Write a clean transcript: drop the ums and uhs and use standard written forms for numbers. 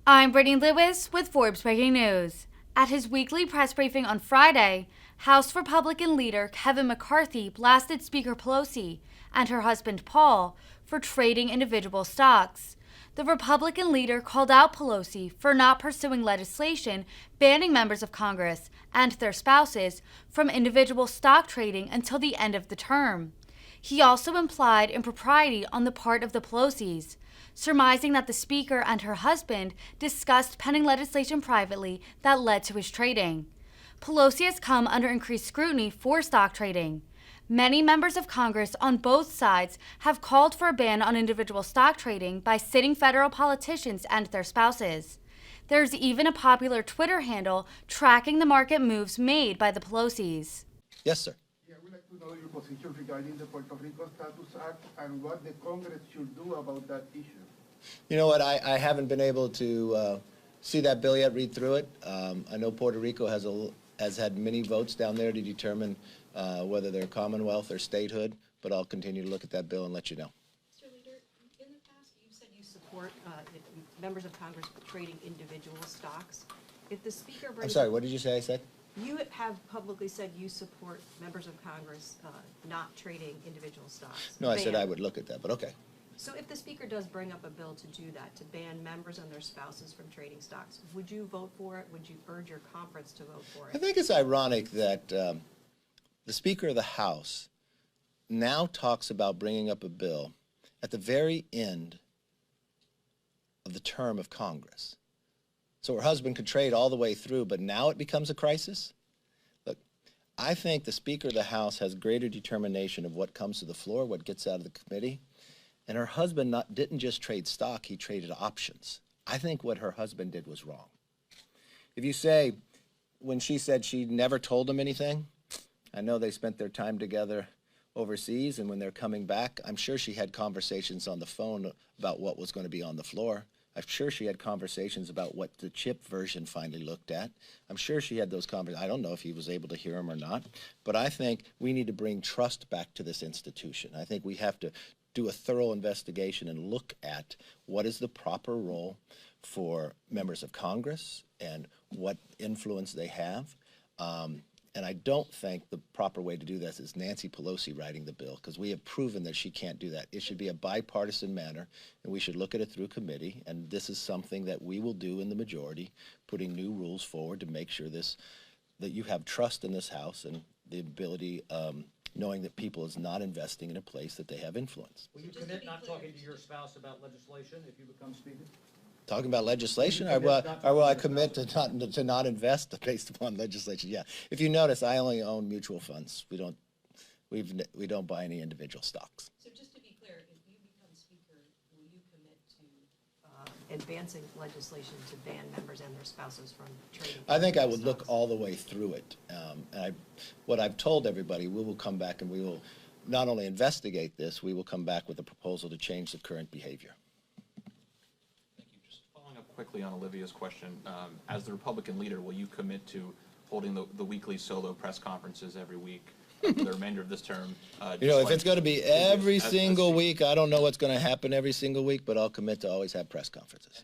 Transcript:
I'm Brittany Lewis with Forbes Breaking News. At his weekly press briefing on Friday, House Republican leader Kevin McCarthy blasted Speaker Pelosi and her husband Paul for trading individual stocks. The Republican leader called out Pelosi for not pursuing legislation banning members of Congress and their spouses from individual stock trading until the end of the term. He also implied impropriety on the part of the Pelosis, surmising that the Speaker and her husband discussed pending legislation privately that led to his trading. Pelosi has come under increased scrutiny for stock trading. Many members of Congress on both sides have called for a ban on individual stock trading by sitting federal politicians and their spouses. There's even a popular Twitter handle tracking the market moves made by the Pelosis. Yes, sir. Yeah, we'd like to know your position regarding the Puerto Rico Status Act and what the Congress should do about that issue. You know what? I haven't been able to see that bill yet, read through it. I know Puerto Rico has had many votes down there to determine whether they're Commonwealth or statehood, but I'll continue to look at that bill and let you know. Mr. Leader, in the past, you've said you support members of Congress trading individual stocks. If the Speaker brings... I'm sorry, what did you say I said? You have publicly said you support members of Congress not trading individual stocks. No, I said I would look at that, but okay. So if the Speaker does bring up a bill to do that, to ban members and their spouses from trading stocks, would you vote for it? Would you urge your conference to vote for it? I think it's ironic that the Speaker of the House now talks about bringing up a bill at the very end of the term of Congress. So her husband could trade all the way through, but now it becomes a crisis? Look, I think the Speaker of the House has greater determination of what comes to the floor, what gets out of the committee. And her husband didn't just trade stock, he traded options. I think what her husband did was wrong. If you say, when she said she never told him anything, I know they spent their time together overseas, and when they're coming back, I'm sure she had conversations on the phone about what was going to be on the floor. I'm sure she had conversations about what the chip version finally looked at. I'm sure she had those conversations. I don't know if he was able to hear them or not, but I think we need to bring trust back to this institution. I think we have to do a thorough investigation and look at what is the proper role for members of Congress and what influence they have. And I don't think the proper way to do this is Nancy Pelosi writing the bill, because we have proven that she can't do that. It should be a bipartisan manner, and we should look at it through committee. And this is something that we will do in the majority, putting new rules forward to make sure that you have trust in this House and the ability, knowing that people is not investing in a place that they have influence. Will you commit not talking to your spouse about legislation if you become Speaker? Talking about legislation, or will I commit to not invest based upon legislation? Yeah. If you notice, I only own mutual funds. We don't buy any individual stocks. So just to be clear, if you become Speaker, will you commit to advancing legislation to ban members and their spouses from trading? I think I would look all the way through it. What I've told everybody, we will come back and we will not only investigate this, we will come back with a proposal to change the current behavior. Quickly on Olivia's question, as the Republican leader, will you commit to holding the weekly solo press conferences every week for the remainder of this term? You know, if it's going to be every single week, I don't know what's going to happen every single week, but I'll commit to always have press conferences.